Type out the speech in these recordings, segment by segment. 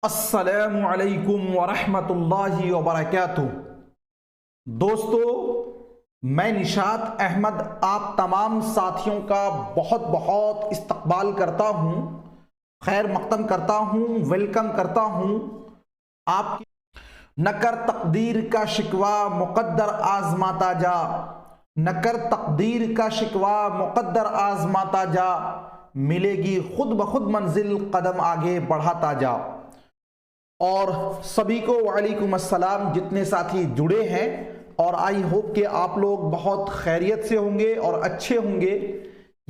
अस्सलामु अलैकुम वरहमतुल्लाहि वबरकातुह। दोस्तों, मैं निशात अहमद आप तमाम साथियों का बहुत बहुत इस्तकबाल करता हूँ, खैर मक़दम करता हूँ, वेलकम करता हूँ। आपकी न कर तकदीर का शिकवा मुक़द्दर आज़माता जा, न कर तकदीर का शिकवा मुक़द्दर आज़माता जा, मिलेगी खुद ब खुद मंजिल कदम आगे बढ़ाता जा। और सभी को वालेकुम अस्सलाम, जितने साथी जुड़े हैं, और आई होप कि आप लोग बहुत खैरियत से होंगे और अच्छे होंगे।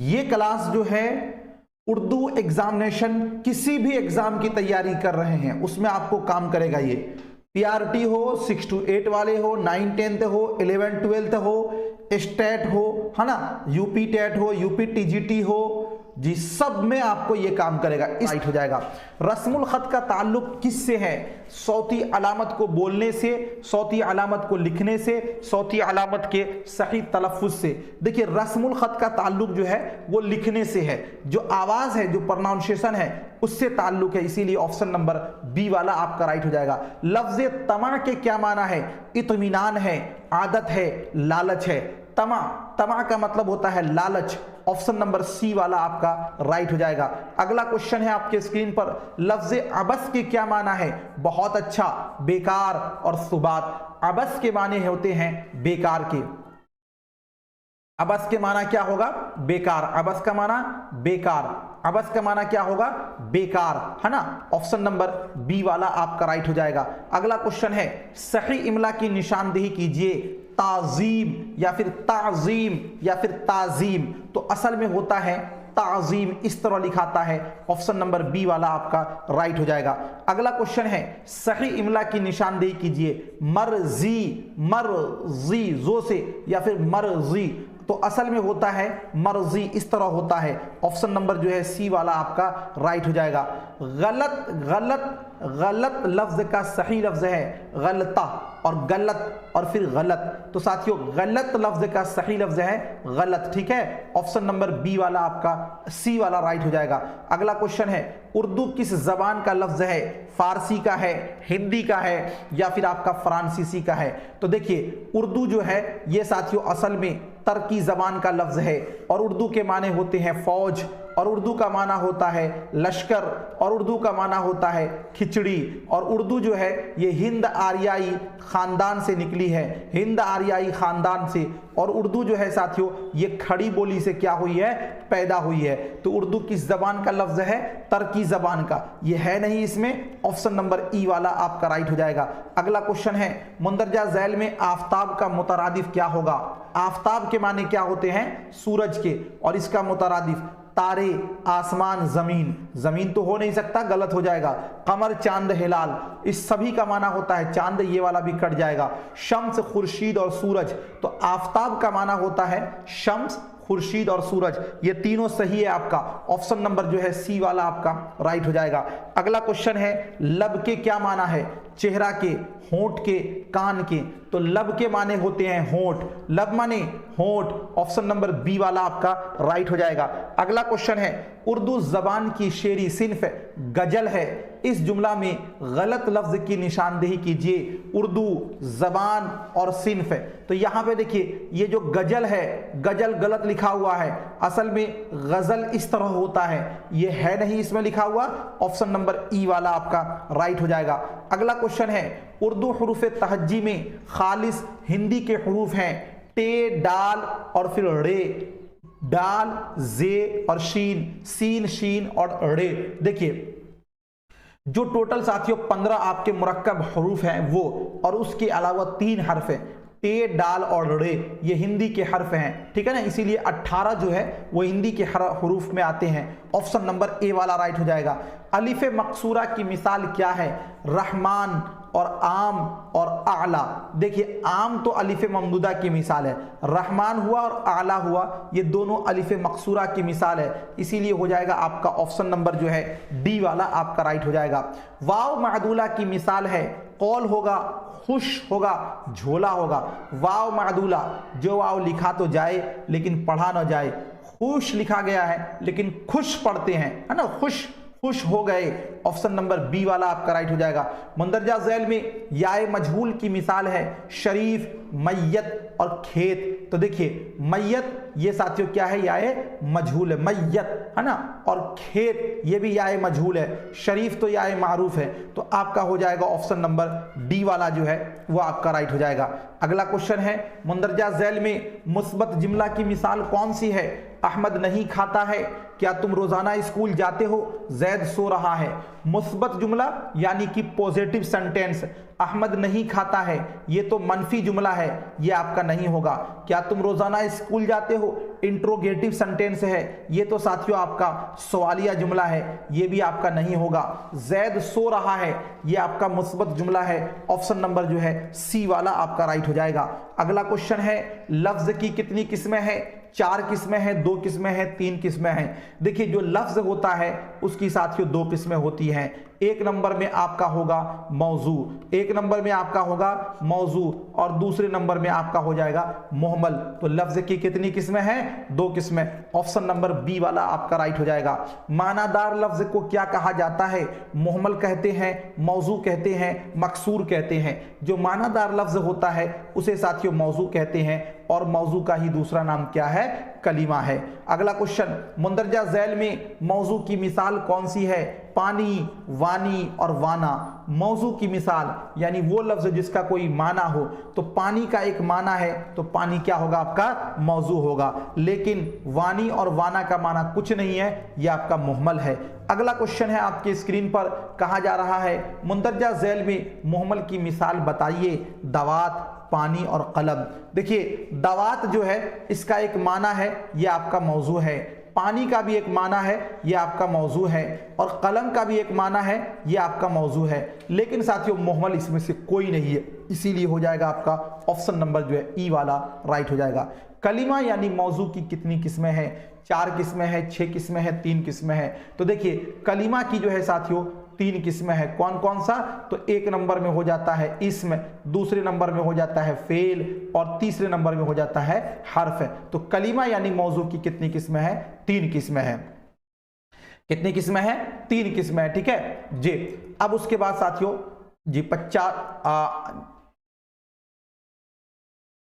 ये क्लास जो है उर्दू एग्जामिनेशन, किसी भी एग्जाम की तैयारी कर रहे हैं उसमें आपको काम करेगा। ये पीआरटी हो, 6 to 8 वाले हो, 9 10th हो, 11 12th हो, स्टेट हो, है ना, यूपी टेट हो, यूपी टीजीटी हो, जी सब में आपको ये काम करेगा। इस राइट हो जाएगा। रस्मुल खत का ताल्लुक किससे है? सौती अलामत को बोलने से, सौती अलामत को लिखने से, सौती अलामत के सही तलफ़ुज़ से। देखिए, रस्मुल खत का ताल्लुक जो है वो लिखने से है, जो आवाज़ है, जो प्रोनाउंसिएशन है उससे ताल्लुक है। इसीलिए ऑप्शन नंबर बी वाला आपका राइट हो जाएगा। लफ्ज़ तमा के क्या माना है? इत्मीनान है, आदत है, लालच है। तमा, तमा का मतलब होता है लालच। ऑप्शन नंबर सी वाला आपका राइट हो जाएगा। अगला क्वेश्चन है आपके स्क्रीन पर, लफ्ज अबस के क्या माना है? बहुत अच्छा, बेकार और सुबात। अबस के माने होते हैं बेकार के। अबस के माना क्या होगा? बेकार। अबस का माना बेकार। अबस का माना क्या होगा? बेकार, है ना। ऑप्शन नंबर बी वाला आपका राइट हो जाएगा। अगला क्वेश्चन है, सही इमला की निशानदेही कीजिए। ताजीम या फिर ताजीम या फिर ताजीम, तो असल में होता है ताजीम, इस तरह लिखाता है। ऑप्शन नंबर बी वाला आपका राइट हो जाएगा। अगला क्वेश्चन है, सही इमला की निशानदेही कीजिए। मर्जी, मर्जी जो से या फिर मर्जी, तो असल में होता है मर्जी, इस तरह होता है। ऑप्शन नंबर जो है सी वाला आपका राइट हो जाएगा। गलत, गलत, गलत लफ्ज का सही लफ्ज है गलता, और गलत और फिर गलत, तो साथियों गलत लफ्ज का सही लफ्ज है गलत। ठीक है, ऑप्शन नंबर बी वाला आपका सी वाला राइट हो जाएगा। अगला क्वेश्चन है, उर्दू किस जबान का लफ्ज है? फारसी का है, हिंदी का है, या फिर आपका फ्रांसीसी का है? तो देखिए, उर्दू जो है ये साथियों असल में तरकी जबान का लफ्ज है, और उर्दू के माने होते हैं फौज, और उर्दू का माना होता है लश्कर, और उर्दू का माना होता है खिचड़ी। और उर्दू जो है ये हिंद आर्याई खानदान से निकली है, हिंद आर्याई खानदान से। और उर्दू जो है साथियों ये खड़ी बोली से क्या हुई है? पैदा हुई है। तो उर्दू किस जबान का लफ्ज है? तरकी जबान का। ये है नहीं इसमें, ऑप्शन नंबर ई वाला आपका राइट हो जाएगा। अगला क्वेश्चन है, मुंदरजा झैल में आफताब का मुतरादिफ क्या होगा? आफताब के माने क्या होते हैं? सूरज के, और इसका मुतरादिफ तारे, आसमान, जमीन। जमीन तो हो नहीं सकता, गलत हो जाएगा। कमर, चांद, हिलाल, इस सभी का माना होता है चांद, ये वाला भी कट जाएगा। शम्स, खुर्शीद और सूरज, तो आफताब का माना होता है शम्स, खुर्शीद और सूरज। ये तीनों सही है आपका। ऑप्शन नंबर जो है सी वाला आपका राइट हो जाएगा। अगला क्वेश्चन है, लब के क्या माना है? चेहरा के, होंठ के, कान के, तो लब के माने होते हैं होंठ। लब माने होंठ, ऑप्शन नंबर बी वाला आपका राइट हो जाएगा। अगला क्वेश्चन है, उर्दू जबान की शेरी सिन्फ गजल है, इस जुमला में गलत लफ्ज की निशानदेही कीजिए। उर्दू जबान और सिन्फ, तो यहां पे देखिए ये जो गजल है, गजल गलत लिखा हुआ है, असल में गजल इस तरह होता है, ये है नहीं इसमें लिखा हुआ। ऑप्शन नंबर ई वाला आपका राइट हो जाएगा। अगला क्वेश्चन है, उर्दू हुरूफ तहज्जी में खालिस हिंदी के हुरूफ हैं टे, डाल और फिर रे। डाल, जे और शीन, सीन, शीन और रे। देखिए जो टोटल साथियों 15 आपके मुरक्कब हरूफ हैं वो, और उसके अलावा 3 हर्फ हैं, टे, डाल और रे, ये हिंदी के हर्फ हैं। ठीक है ना, इसीलिए 18 जो है वो हिंदी के हरूफ में आते हैं। ऑप्शन नंबर ए वाला राइट हो जाएगा। अलिफ मकसूरा की मिसाल क्या है? रहमान और आम और आला। देखिए, आम तो अलिफ ममदूदा की मिसाल है, रहमान हुआ और आला हुआ, ये दोनों अलिफ मकसूरा की मिसाल है। इसीलिए हो जाएगा आपका ऑप्शन नंबर जो है डी वाला आपका राइट हो जाएगा। वाव मादूला की मिसाल है, कौल होगा, खुश होगा, झोला होगा। वाव मादूला, जो वाव लिखा तो जाए लेकिन पढ़ा ना जाए। खुश लिखा गया है लेकिन खुश पढ़ते हैं, है ना, खुश खुश हो गए, ऑप्शन नंबर बी वाला आपका राइट हो जाएगा। मंदरजा झैल में याए मजहूल की मिसाल है शरीफ, मैयत और खेत। तो देखिए मैयत ये साथियों क्या है, याए मजहूल है, मैयत है ना, और खेत ये भी याए मजहूल है, शरीफ तो याए मारूफ है। तो आपका हो जाएगा ऑप्शन नंबर डी वाला जो है वो आपका राइट हो जाएगा। अगला क्वेश्चन है, मंदरजा झैल में मुस्बत जुमला की मिसाल कौन सी है? अहमद नहीं खाता है, क्या तुम रोजाना स्कूल जाते हो, जैद सो रहा है। मुस्बत जुमला यानी कि पॉजिटिव सेंटेंस, अहमद नहीं खाता है ये तो मनफी जुमला है, ये आपका नहीं होगा। क्या तुम रोजाना स्कूल जाते हो, इंट्रोगेटिव सेंटेंस है, ये तो साथियों आपका सवालिया जुमला है, ये भी आपका नहीं होगा। जैद सो रहा है ये आपका मुस्बत जुमला है, ऑप्शन नंबर जो है सी वाला आपका राइट हो जाएगा। अगला क्वेश्चन है, लफ्ज की कितनी किस्में हैं? 4 किस्में हैं, 2 किस्में हैं, 3 किस्में हैं। देखिए जो लफ्ज होता है उसकी साथियों 2 किस्में होती हैं। एक नंबर में आपका होगा मौजू, एक नंबर में आपका होगा मौजू और दूसरे नंबर में आपका हो जाएगा मुहमल। तो लफ्ज की कितनी किस्में हैं? 2 किस्में, ऑप्शन नंबर बी वाला आपका राइट हो जाएगा। मानादार लफ्ज को क्या कहा जाता है? मुहमल कहते हैं, मौजू कहते हैं, मकसूर कहते हैं। जो मानादार लफ्ज होता है उसे साथियों मौजू कहते हैं और मौजू का ही दूसरा नाम क्या है? कलीमा है। अगला क्वेश्चन, मुंदरजा झैल में मौजू की मिसाल कौन सी है? पानी, वानी और वाना। मौजू की मिसाल यानी वो लफ्ज जिसका कोई माना हो, तो पानी का एक माना है तो पानी क्या होगा आपका? मौजू होगा। लेकिन वानी और वाना का माना कुछ नहीं है, यह आपका मुहमल है। अगला क्वेश्चन है आपके स्क्रीन पर, कहा जा रहा है मुंदरजा झैल में मुहमल की मिसाल बताइए। दवात, पानी और कलम। देखिए दवात जो है इसका एक माना है, यह आपका मौजू है। पानी का भी एक माना है, यह आपका मौजू है, और कलम का भी एक माना है, यह आपका मौजू है। लेकिन साथियों मुहमल इसमें से कोई नहीं है, इसीलिए हो जाएगा आपका ऑप्शन नंबर जो है ई वाला राइट हो जाएगा। कलीमा यानी मौजू की कितनी किस्में हैं? 4 किस्में हैं, 6 किस्में हैं, 3 किस्में हैं। तो देखिए कलीमा की जो है साथियों 3 किस्में हैं। कौन कौन सा? तो एक नंबर में हो जाता है इस्म, दूसरे नंबर में हो जाता है फेल और तीसरे नंबर में हो जाता है हर्फ। तो कलीमा यानी मौजू की कितनी किस्में हैं? 3 किस्में हैं। कितनी किस्में हैं? 3 किस्में हैं, ठीक है जी। अब उसके बाद साथियों जी 50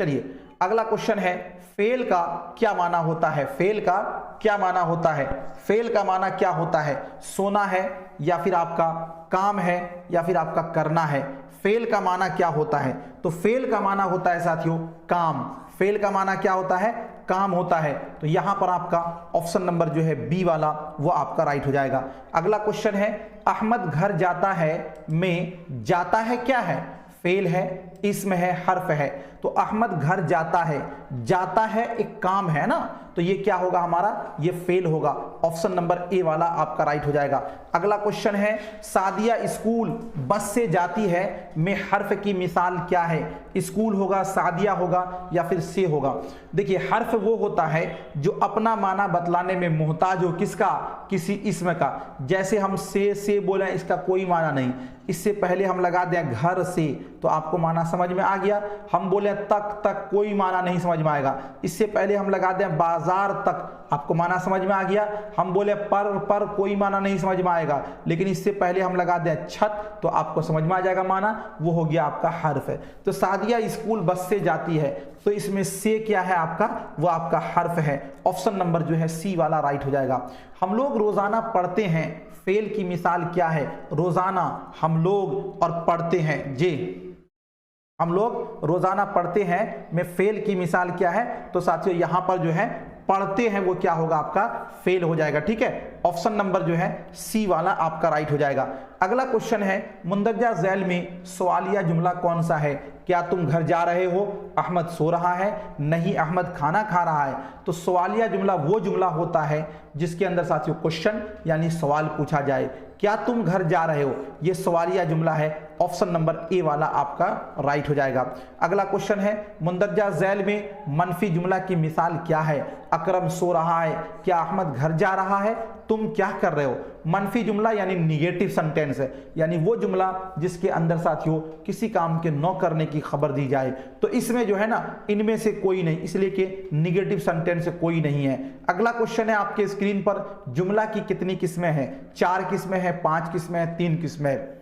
चलिए अगला क्वेश्चन है, फेल का क्या माना होता है? फेल का क्या माना होता है? फेल का माना क्या होता है? सोना है या फिर आपका काम है या फिर आपका करना है? फेल का माना क्या होता है? तो फेल का माना होता है साथियों काम। फेल का माना क्या होता है? काम होता है। तो यहां पर आपका ऑप्शन नंबर जो है बी वाला वो आपका राइट हो जाएगा। अगला क्वेश्चन है, अहमद घर जाता है में जाता है क्या है? फेल है, इसम है, हर्फ है। तो अहमद घर जाता है, जाता है एक काम है ना, तो ये क्या होगा हमारा? ये फेल होगा। ऑप्शन नंबर ए वाला आपका राइट हो जाएगा। अगला क्वेश्चन है, सादिया स्कूल बस से जाती है में हर्फ की मिसाल क्या है? स्कूल होगा, सादिया होगा या फिर से होगा? देखिए हर्फ वो होता है जो अपना माना बतलाने में मोहताज हो, किसका? किसी इसम का। जैसे हम से बोले, इसका कोई माना नहीं, इससे पहले हम लगा दें घर से तो आपको माना समझ में आ गया। हम बोले तक कोई माना नहीं समझ में आएगा, इससे पहले हम लगा दें बाजार तक, आपको माना समझ में आ गया। हम बोले पर कोई माना नहीं समझ में आएगा, लेकिन इससे पहले हम लगा दें छत तो आपको समझ में आ जाएगा माना, वो हो गया आपका हर्फ है। तो सादिया स्कूल बस से जाती है, तो इसमें से क्या है आपका? वो आपका हर्फ है। ऑप्शन नंबर जो है सी वाला राइट हो जाएगा। हम लोग रोजाना पढ़ते हैं, फेल की मिसाल क्या है? रोजाना हम लोग और पढ़ते हैं जी, हम लोग रोजाना पढ़ते हैं में फेल की मिसाल क्या है? तो साथियों यहां पर जो है पढ़ते हैं वो क्या होगा आपका? फेल हो जाएगा, ठीक है। ऑप्शन नंबर जो है सी वाला आपका राइट हो जाएगा। अगला क्वेश्चन है, मुंदरजा झैल में सवालिया जुमला कौन सा है? क्या तुम घर जा रहे हो? अहमद सो रहा है, नहीं अहमद खाना खा रहा है। तो सवालिया जुमला वो जुमला होता है जिसके अंदर साथियों क्वेश्चन यानी सवाल पूछा जाए। क्या तुम घर जा रहे हो? ये सवालिया जुमला है। ऑप्शन नंबर ए वाला आपका राइट हो जाएगा। अगला क्वेश्चन है, मुंदरजा झैल में मनफी जुमला की मिसाल क्या है? अकरम सो रहा है, क्या अहमद घर जा रहा है? तुम क्या कर रहे हो। मनफी जुमला यानी निगेटिव सेंटेंस है, यानी वो जुमला जिसके अंदर साथियों किसी काम के न करने की खबर दी जाए। तो इसमें जो है ना, इनमें से कोई नहीं, इसलिए कि निगेटिव सेंटेंस कोई नहीं है। अगला क्वेश्चन है आपके स्क्रीन पर, जुमला की कितनी किस्में हैं? 4 किस्में हैं, 5 किस्में हैं, 3 किस्में हैं।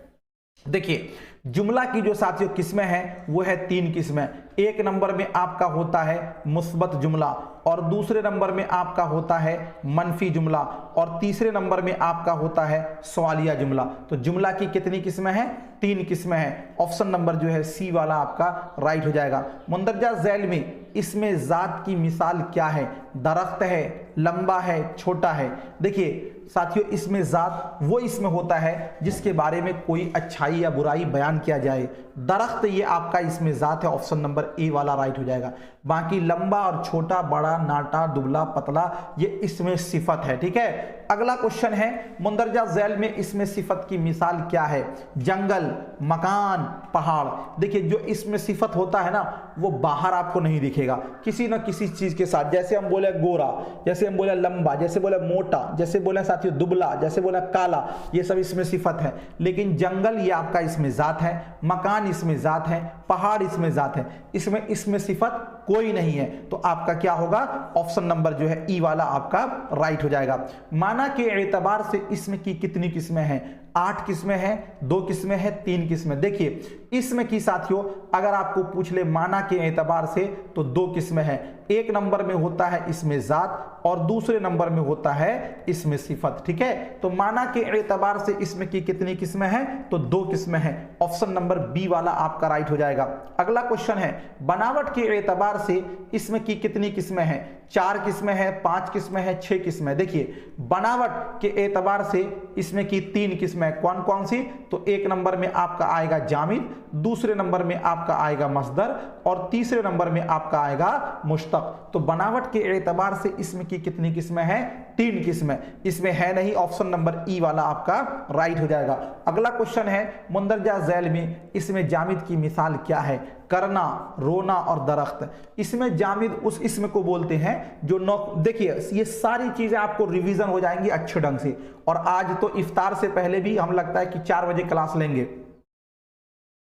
देखिए जुमला की जो साथियों किस्में हैं वो है 3 किस्में। एक नंबर में आपका होता है मुस्बत जुमला, और दूसरे नंबर में आपका होता है मनफी जुमला, और तीसरे नंबर में आपका होता है सवालिया जुमला। तो जुमला की कितनी किस्में हैं? 3 किस्में हैं। ऑप्शन नंबर जो है सी वाला आपका राइट हो जाएगा। मुंदरजा झैल में इसमें जात की मिसाल क्या है? दरख्त है, लंबा है, छोटा है। देखिए साथियों इसमें जात वो इसमें होता है जिसके बारे में कोई अच्छाई या बुराई बयान किया जाए। दरख्त ये आपका इसमें जात है, ऑप्शन नंबर ए वाला राइट हो जाएगा। बाकी लंबा और छोटा, बड़ा, नाटा, दुबला, पतला, ये इसमें सिफत है। ठीक है, अगला क्वेश्चन है मुंदरजा झैल में इसमें सिफत की मिसाल क्या है? जंगल, मकान, पहाड़। देखिए जो इसमें सिफत होता है ना वो बाहर आपको नहीं दिखेगा, किसी ना किसी चीज के साथ। जैसे हम बोले गोरा, जैसे हम बोले लंबा, जैसे बोले मोटा, जैसे बोले साथियों दुबला, जैसे बोले काला, ये सब इसमें सिफत है। लेकिन जंगल ये आपका इसमें जात है, मकान इसमें जात है, पहाड़ इसमें जात है, इसमें सिफत कोई नहीं है। तो आपका क्या होगा? ऑप्शन नंबर जो है ई वाला आपका राइट हो जाएगा। माना के एतबार से इसमें की कितनी किस्में हैं? 8 किस्में हैं, 2 किस्में हैं, 3 किस्में। देखिए इसमें की साथियों अगर आपको पूछ ले माना के एतबार से तो 2 किस्में हैं। एक नंबर में होता है इसमें जात और दूसरे नंबर में होता है इसमें सिफत। ठीक है, तो माना के एतबार से इसमें की कितनी किस्में हैं? तो 2 किस्में हैं। ऑप्शन नंबर बी वाला आपका राइट हो जाएगा। अगला क्वेश्चन है बनावट के एतबार से इसमें की कितनी किस्में हैं? 4 किस्में हैं, 5 किस्में हैं, 6 किस्में। देखिए बनावट के एतबार से इसमें की 3 किस्में। कौन कौन सी? तो एक नंबर में आपका आएगा जामिद, दूसरे नंबर में आपका आएगा मस्दर, और तीसरे नंबर में आपका आएगा मुश्तक। तो बनावट के एतबार से इसमें की कितनी किस्में हैं? 3 किस्में। इसमें है नहीं, ऑप्शन नंबर ई वाला आपका राइट हो जाएगा। अगला क्वेश्चन है मुंदरजा झैल में इसमें जामिद की मिसाल क्या है? करना, रोना और दरख्त। इसमें जामिद उस इसम को बोलते हैं जो नौ। देखिए ये सारी चीजें आपको रिवीजन हो जाएंगी अच्छे ढंग से, और आज तो इफ्तार से पहले भी हम लगता है कि 4 बजे क्लास लेंगे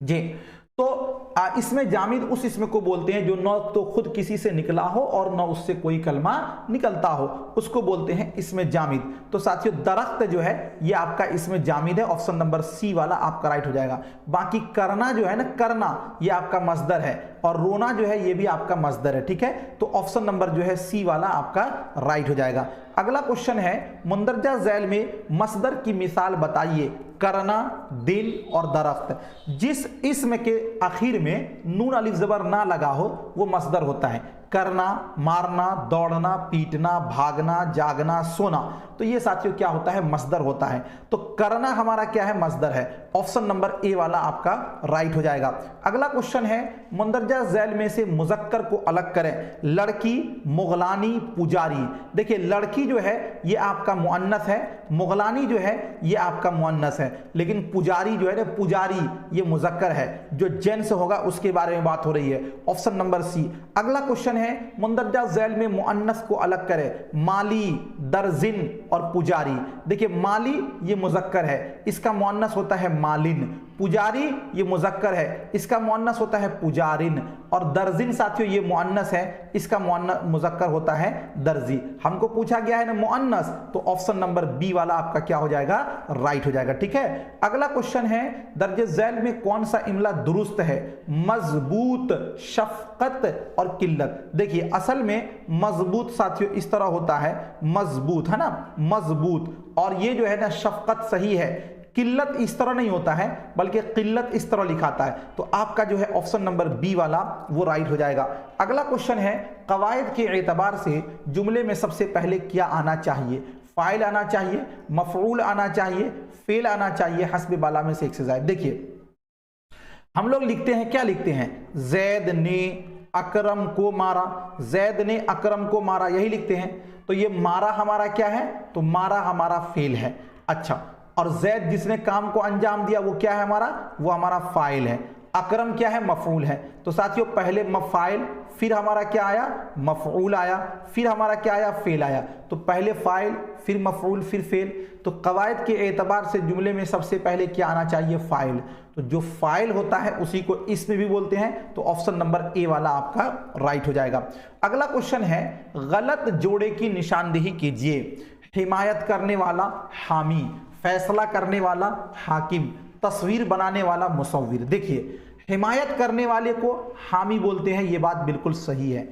जी। तो इसमें जामिद उस इसम को बोलते हैं जो न तो खुद किसी से निकला हो और न उससे कोई कलमा निकलता हो, उसको बोलते हैं इसमें जामिद। तो साथियों दरख्त जो है ये आपका इसमें जामिद है, ऑप्शन नंबर सी वाला आपका राइट हो जाएगा। बाकी करना जो है ना, करना ये आपका मस्दर है, और रोना जो है ये भी आपका मस्दर है। ठीक है, तो ऑप्शन नंबर जो है सी वाला आपका राइट हो जाएगा। अगला क्वेश्चन है मुंदरजा झैल में मस्दर की मिसाल बताइए। करना, दिन और दरख्त। जिस इसम के आखिर में नून अलिफ जबर ना लगा हो वो मस्दर होता है। करना, मारना, दौड़ना, पीटना, भागना, जागना, सोना, तो ये साथियों क्या होता है? मस्दर होता है। तो करना हमारा क्या है? मस्दर है। ऑप्शन नंबर ए वाला आपका राइट हो जाएगा। अगला क्वेश्चन है मुंदरजा झैल में से मुजक्कर को अलग करें। लड़की, मुगलानी, पुजारी। देखिए लड़की जो है ये आपका मुअन्नस है, मुगलानी जो है ये आपका मुअन्नस है, लेकिन पुजारी जो है ना, पुजारी ये मुजक्कर है, जो जेंट्स होगा उसके बारे में बात हो रही है। Option number C. अगला क्वेश्चन है मुंदरजा झैल में मुअन्नस को अलग करें। माली, दरजिन और पुजारी। देखिए माली ये मुजक्कर है, इसका मुअन्नस होता है मालिन। पुजारी ये मुजक्कर है, इसका मुअन्नस होता है पुजारिन। और दर्जिन साथियों ये मुअन्नस है, इसका मुजक्कर होता है दर्जी। हमको पूछा गया है ना मुअन्नस, तो ऑप्शन नंबर बी वाला आपका क्या हो जाएगा? राइट हो जाएगा। ठीक है, अगला क्वेश्चन है दर्जे झैल में कौन सा इमला दुरुस्त है? मजबूत, शफकत और किल्लत। देखिए असल में मजबूत साथियों इस तरह होता है, मजबूत है ना, मजबूत, और ये जो है ना शफकत सही है। किल्लत इस तरह नहीं होता है बल्कि किल्लत इस तरह लिखाता है। तो आपका जो है ऑप्शन नंबर बी वाला वो राइट हो जाएगा। अगला क्वेश्चन है कवायद के एतबार से जुमले में सबसे पहले क्या आना चाहिए? फाइल आना चाहिए, मफऊल आना चाहिए, फेल आना चाहिए, हस्ब बाला में से एक से ज़ायद। देखिए हम लोग लिखते हैं, क्या लिखते हैं? जैद ने अकरम को मारा, जैद ने अकरम को मारा, यही लिखते हैं। तो ये मारा हमारा क्या है? तो मारा हमारा फेल है। अच्छा, और जैद जिसने काम को अंजाम दिया वो क्या है हमारा? वो हमारा फाइल है। अकरम क्या है, मफऊल है। तो साथियों पहले मफ़ाइल, फिर हमारा क्या आया, मफऊल आया, फिर हमारा क्या आया, फेल आया। तो पहले फाइल, फिर मफऊल, फिर फेल। तो कवायद के एतबार से जुमले में सबसे पहले क्या आना चाहिए, फाइल। तो जो फाइल होता है उसी को इसमें भी बोलते हैं। तो ऑप्शन नंबर ए वाला आपका राइट हो जाएगा। अगला क्वेश्चन है, गलत जोड़े की निशानदेही कीजिए। हिमायत करने वाला हामी, फैसला करने वाला हाकिम, तस्वीर बनाने वाला मुसव्विर। देखिए हिमायत करने वाले को हामी बोलते हैं, ये बात बिल्कुल सही है।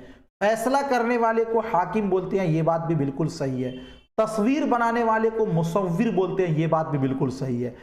फैसला करने वाले को हाकिम बोलते हैं, ये बात भी बिल्कुल सही है। तस्वीर बनाने वाले को मुसव्विर बोलते हैं, ये बात भी बिल्कुल सही है।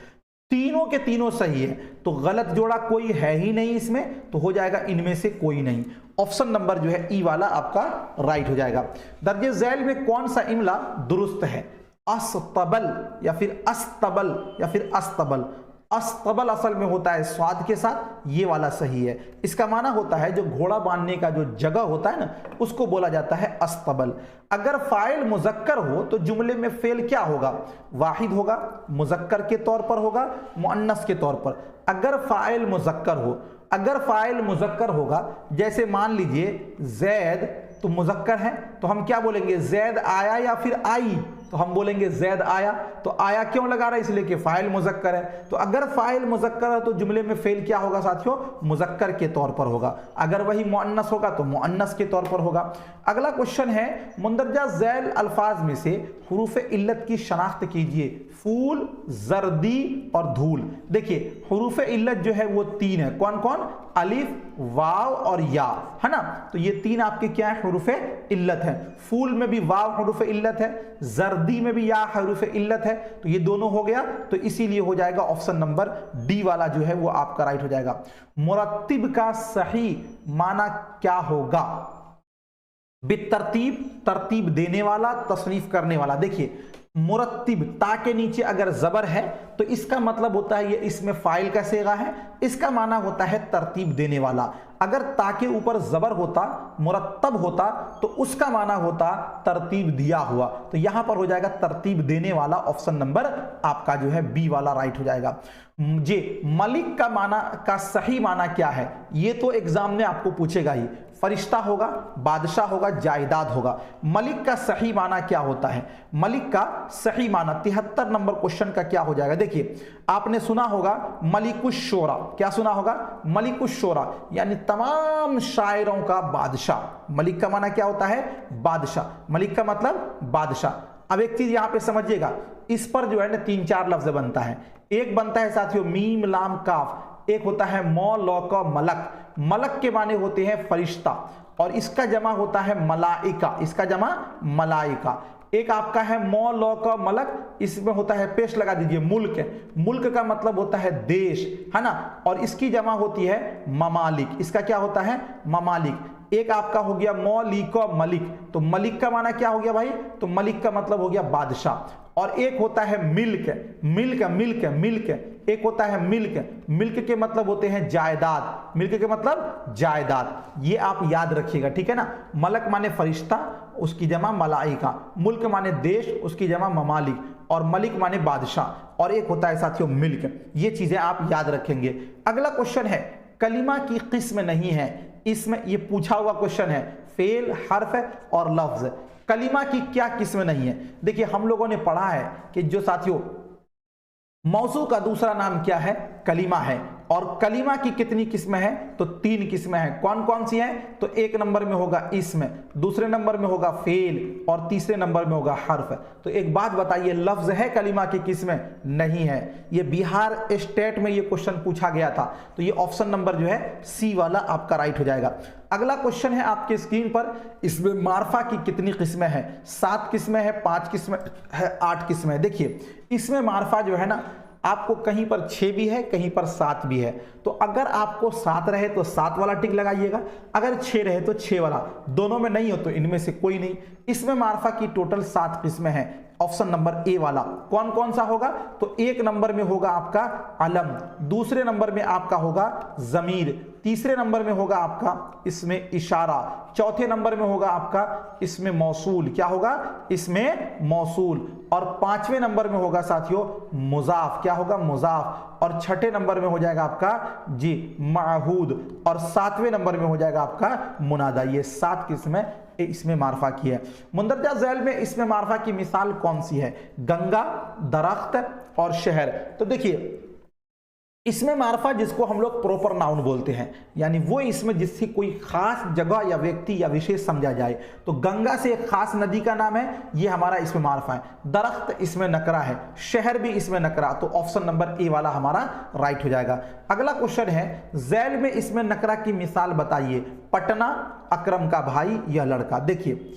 तीनों के तीनों सही है। तो गलत जोड़ा कोई है ही नहीं इसमें, तो हो जाएगा इनमें से कोई नहीं। ऑप्शन नंबर जो है ई वाला आपका राइट हो जाएगा। दर्जे झैल में कौन सा इमला दुरुस्त है, अस्तबल या फिर अस्तबल या फिर अस्तबल। अस्तबल असल में होता है स्वाद के साथ, ये वाला सही है। इसका माना होता है जो घोड़ा बांधने का जो जगह होता है ना, उसको बोला जाता है अस्तबल। अगर फाइल मुजक्कर हो तो जुमले में फेल क्या होगा, वाहिद होगा, मुजक्कर के तौर पर होगा, मुअन्नस के तौर पर। अगर फाइल मुजक्कर हो, अगर फाइल मुजक्कर होगा, जैसे मान लीजिए जैद तो मुजक्कर है, तो हम क्या बोलेंगे, जैद आया या फिर आई, तो हम बोलेंगे जैद आया। तो आया क्यों लगा रहा है, इसलिए कि फाइल मुजक्कर है। तो अगर फाइल मुजक्कर है तो जुमले में फेल क्या होगा साथियों, मुजक्कर के तौर पर होगा। अगर वही मुअन्नस होगा तो मुअन्नस के तौर पर होगा। अगला क्वेश्चन है, मुंदरजा झैल अल्फाज में से हुरूफ इल्लत की शनाख्त कीजिए। फूल, जर्दी और धूल। देखिए हुरूफ इल्लत जो है वो तीन है, कौन कौन, अलिफ, वाव और या, है ना। तो ये तीन आपके क्या है, हुरूफ इल्लत है। फूल में भी वाव हुरूफ इल्लत है, जर्दी में भी या हुरूफ इल्लत है। तो ये दोनों हो गया, तो इसीलिए हो जाएगा ऑप्शन नंबर डी वाला जो है वो आपका राइट हो जाएगा। मुरत्तिब का सही माना क्या होगा, बितरतीब, तरतीब देने वाला, तसनीफ करने वाला। देखिए मुरत्तिब, ता के नीचे अगर जबर है तो इसका मतलब होता है ये इसमें फाइल का सेगा है, इसका माना होता है तरतीब देने वाला। अगर ता के ऊपर जबर होता, मुरत्तब होता, तो उसका माना होता तरतीब दिया हुआ। तो यहां पर हो जाएगा तरतीब देने वाला। ऑप्शन नंबर आपका जो है बी वाला राइट हो जाएगा। जी, मलिक का माना का सही माना क्या है, ये तो एग्जाम में आपको पूछेगा ही। फरिश्ता होगा, बादशाह होगा, जायदाद होगा। मलिक का सही माना क्या होता है, मलिक का सही माना 73 नंबर क्वेश्चन का क्या हो जाएगा। देखिए आपने सुना होगा मलिकुश शोरा, क्या सुना होगा, मलिकुश शोरा यानी तमाम शायरों का बादशाह। मलिक का माना क्या होता है, बादशाह। मलिक का मतलब बादशाह। अब एक चीज यहां पे समझिएगा, इस पर जो है ना 3-4 लफ्ज बनता है। एक बनता है साथियों मीम लाम काफ, एक होता है मौ लौका मलक। मलक के माने होते हैं फरिश्ता, और इसका जमा होता है मलाइका, इसका जमा मलाइका। एक आपका है मौ लौका मलक, इसमें होता है पेश लगा दीजिए मुल्क। मुल्क का मतलब होता है देश, है ना, और इसकी जमा होती है ममालिक, इसका क्या होता है, ममालिक। एक आपका हो गया मौलिक मलिक, तो मलिक का माना क्या हो गया भाई, तो मलिक का मतलब हो गया बादशाह। और एक होता है मिल्क, मिल्क मिल्क मिल्क, एक होता है मिल्क, मिल्क के मतलब होते हैं जायदाद, मिल्क के मतलब जायदाद। ये आप याद रखिएगा, ठीक है ना। मलक माने फरिश्ता, उसकी जमा मलाइका। मुल्क माने देश, उसकी जमा ममालिक। और मलिक माने बादशाह। और एक होता है साथियों मिल्क। ये चीजें आप याद रखेंगे। अगला क्वेश्चन है, कलिमा की किस्म नहीं है, इसमें ये पूछा हुआ क्वेश्चन है। फेल, हर्फ और लफ्ज, कलिमा की क्या किस्म नहीं है। देखिए हम लोगों ने पढ़ा है कि जो साथियों मौसू का दूसरा नाम क्या है, कलिमा है। और कलिमा की कितनी किस्में हैं, तो 3 किस्में हैं। कौन कौन सी हैं, तो एक नंबर में होगा इसम, दूसरे नंबर में होगा फेल, और तीसरे नंबर में होगा हर्फ। तो एक बात बताइए, लफ्ज है कलिमा की किस्में नहीं है। ये बिहार स्टेट में ये क्वेश्चन पूछा गया था, तो ये ऑप्शन नंबर जो है सी वाला आपका राइट हो जाएगा। अगला क्वेश्चन है आपके स्क्रीन पर, इसमें मार्फा की कितनी किस्में हैं, 7 किस्में हैं, 5 किस्में है, 8 किस्में। देखिए इसमें मार्फा जो है ना, आपको कहीं पर 6 भी है, कहीं पर 7 भी है। तो अगर आपको 7 रहे तो 7 वाला टिक लगाइएगा, अगर 6 रहे तो 6 वाला, दोनों में नहीं हो तो इनमें से कोई नहीं। इसमें मार्फा की टोटल 7 किस्में हैं। ऑप्शन नंबर ए वाला कौन कौन सा होगा, तो एक नंबर में होगा आपका अलम, दूसरे नंबर में आपका होगा जमीर, तीसरे नंबर में होगा आपका इसमें इशारा, चौथे नंबर में होगा आपका इसमें मौसूल, क्या होगा इसमें मौसूल, और 5वें नंबर में होगा साथियों मुजाफ, क्या होगा मुजाफ, और छठे नंबर में हो जाएगा आपका जी माहूद, और सातवें नंबर में हो जाएगा आपका मुनादा। ये 7 किस्में इसमें मारफा की है। मुंदरजा झैल में इसमें मारफा की मिसाल कौन सी है? गंगा, दरख्त और शहर। तो देखिए इसमें मारफा जिसको हम लोग प्रॉपर नाउन बोलते हैं, यानी वो इसमें जिससे कोई खास जगह या व्यक्ति या विशेष समझा जाए। तो गंगा से एक खास नदी का नाम है, ये हमारा इसमें मारफा है। दरख्त इसमें नकरा है, शहर भी इसमें नकरा, तो ऑप्शन नंबर ए वाला हमारा राइट हो जाएगा। अगला क्वेश्चन है झैल में इसमें नकरा की मिसाल बताइए। पटना, अकरम का भाई, यह लड़का। देखिए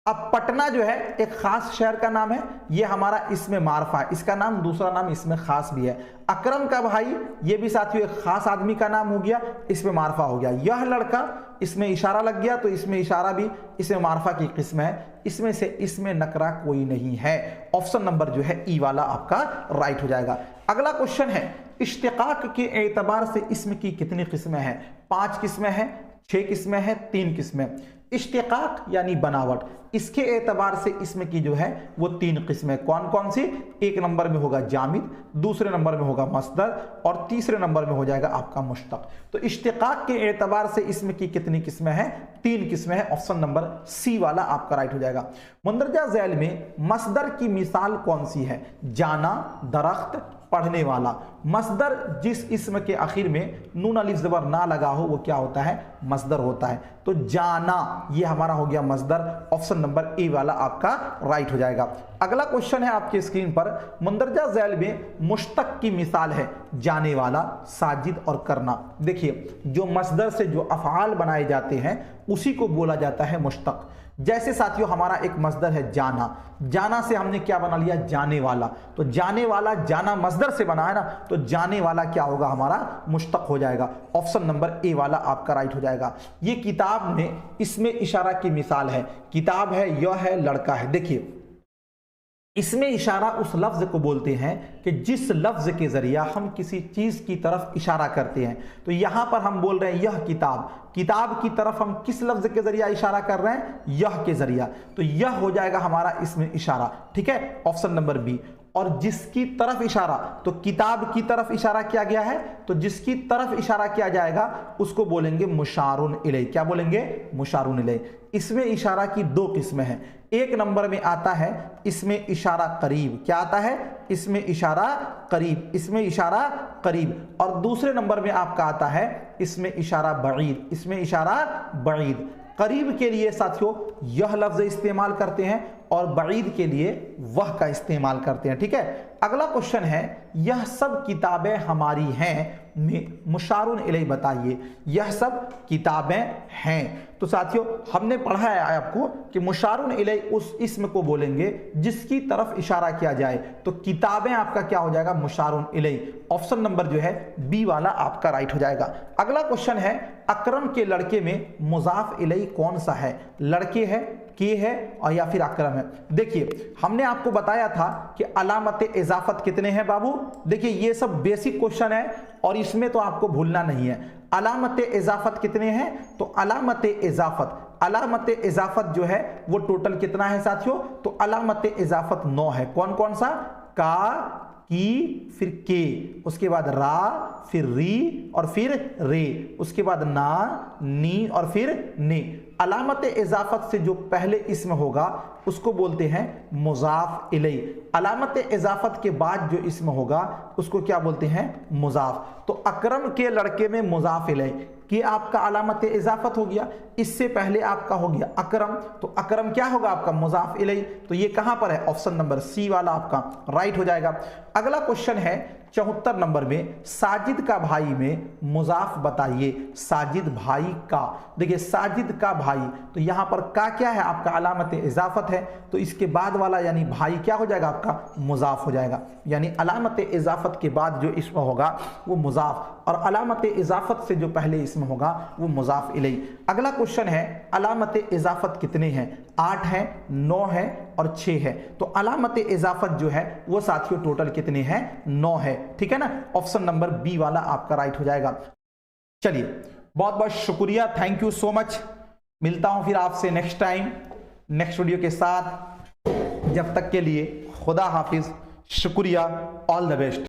अब पटना जो है एक खास शहर का नाम है, ये हमारा इसमें मारफा है, इसका नाम दूसरा नाम इसमें खास भी है। अकरम का भाई ये भी साथियों एक खास आदमी का नाम हो गया, इसमें मारफा हो गया। यह लड़का इसमें इशारा लग गया, तो इसमें इशारा भी इसमें मारफा की किस्म है। इसमें से इसमें नकरा कोई नहीं है, ऑप्शन नंबर जो है ई वाला आपका राइट हो जाएगा। अगला क्वेश्चन है इश्तिकाक के एतबार से इसम की कितनी किस्में हैं? 5 किस्में हैं, 6 किस्में हैं, 3 किस्में। इश्तिकाक यानी बनावट, इसके एतबार से इसमें की जो है वो 3 किस्में। कौन कौन सी? एक नंबर में होगा जामिद, दूसरे नंबर में होगा मस्दर, और तीसरे नंबर में हो जाएगा आपका मुश्तक। तो इश्तिकाक के एतबार से इसमें की कितनी किस्में हैं? 3 किस्में हैं, ऑप्शन नंबर सी वाला आपका राइट हो जाएगा। मुंदरजा झैल में मस्दर की मिसाल कौन सी है? जाना, दरख्त, पढ़ने वाला। मस्दर जिस इसम के आखिर में नून अलिफ ज़बर ना लगा हो वो क्या होता है? मस्दर होता है। तो जाना ये हमारा हो गया मस्दर, ऑप्शन नंबर ए वाला आपका राइट हो जाएगा। अगला क्वेश्चन है आपके स्क्रीन पर, मुंदरजा झैल में मुश्तक की मिसाल है जाने वाला, साजिद और करना। देखिए जो मस्दर से जो अफ़आल बनाए जाते हैं उसी को बोला जाता है मुश्तक। जैसे साथियों हमारा एक मस्दर है जाना, जाना से हमने क्या बना लिया? जाने वाला। तो जाने वाला जाना मस्दर से बना है ना, तो जाने वाला क्या होगा? हमारा मुश्तक हो जाएगा, ऑप्शन नंबर ए वाला आपका राइट हो जाएगा। ये किताब में इसमें इशारा की मिसाल है, किताब है, यह है, लड़का है। देखिए इसमें इशारा उस लफ्ज को बोलते हैं कि जिस लफ्ज के जरिया हम किसी चीज की तरफ इशारा करते हैं। तो यहां पर हम बोल रहे हैं यह किताब, किताब की तरफ हम किस लफ्ज के जरिया इशारा कर रहे हैं? यह के जरिया। तो यह हो जाएगा हमारा इसमें इशारा, ठीक है, ऑप्शन नंबर बी। और जिसकी तरफ इशारा, तो किताब की तरफ इशारा किया गया है, तो जिसकी तरफ इशारा किया जाएगा उसको बोलेंगे मुशारुन इलै। क्या बोलेंगे? मुशारुन इलै। इसमें इशारा की 2 किस्में हैं। एक नंबर में आता है इसमें इशारा करीब, क्या आता है? इसमें इशारा करीब, इसमें इशारा करीब। और दूसरे नंबर में आपका आता है इसमें इशारा बईद, इसमें इशारा बईद। करीब के लिए साथियों यह लफ्ज इस्तेमाल करते हैं और बईद के लिए वह का इस्तेमाल करते हैं, ठीक है। अगला क्वेश्चन है यह सब किताबें हमारी हैं में मुशारुन इलै बताइए। यह सब किताबें हैं, तो साथियों हमने पढ़ा है आपको कि मुशारुन इलै उस इसम को बोलेंगे जिसकी तरफ इशारा किया जाए। तो किताबें आपका क्या हो जाएगा? मुशारुन इलै, ऑप्शन नंबर जो है बी वाला आपका राइट हो जाएगा। अगला क्वेश्चन है अकरम के लड़के में मुजाफ इलै कौन सा है? लड़के है, के है और या फिर अकरम है। देखिए हमने आपको बताया था कि अलामत इजाफत कितने हैं बाबू। देखिए ये सब बेसिक क्वेश्चन है और इसमें तो आपको भूलना नहीं है। अलामत इजाफत कितने हैं? तो अलामत इजाफत जो है वो टोटल कितना है साथियों? तो अलामत इजाफत 9 है। कौन कौन सा? का, की, फिर के, उसके बाद रा, फिर री और फिर रे, उसके बाद ना, नी और फिर ने। अलामत इजाफत से जो पहले इसम होगा उसको बोलते हैं मुजाफ इलै। अलामत इजाफत के बाद जो इसम होगा उसको क्या बोलते हैं? मुजाफ। तो अकरम के लड़के में मुजाफ इलै कि आपका अलामत इजाफत हो गया, इससे पहले आपका हो गया अकरम, तो अकरम क्या होगा आपका? मुजाफ इलै। तो ये कहां पर है? ऑप्शन नंबर सी वाला आपका राइट हो जाएगा। अगला क्वेश्चन है 74 नंबर में साजिद का भाई में मुजाफ बताइए। साजिद भाई का, देखिए साजिद का भाई, तो यहां पर का क्या है आपका? अलामत इजाफत है, तो इसके बाद वाला यानी भाई क्या हो जाएगा आपका? मुजाफ हो जाएगा। यानी अलामत इजाफत के बाद जो इसम होगा वो मुजाफ, और अलामत इजाफत से जो पहले इसम होगा वो मुजाफ इलै। अगला क्वेश्चन है अलामत इजाफत कितने हैं? 8 है, 9 है और 6 है। तो अलामत इजाफत जो है वो साथियों टोटल कितने हैं? 9 है, ठीक है ना। ऑप्शन नंबर बी वाला आपका राइट हो जाएगा। चलिए बहुत बहुत शुक्रिया, थैंक यू सो मच। मिलता हूं फिर आपसे नेक्स्ट टाइम नेक्स्ट वीडियो के साथ। जब तक के लिए खुदा हाफिज, शुक्रिया, ऑल द बेस्ट।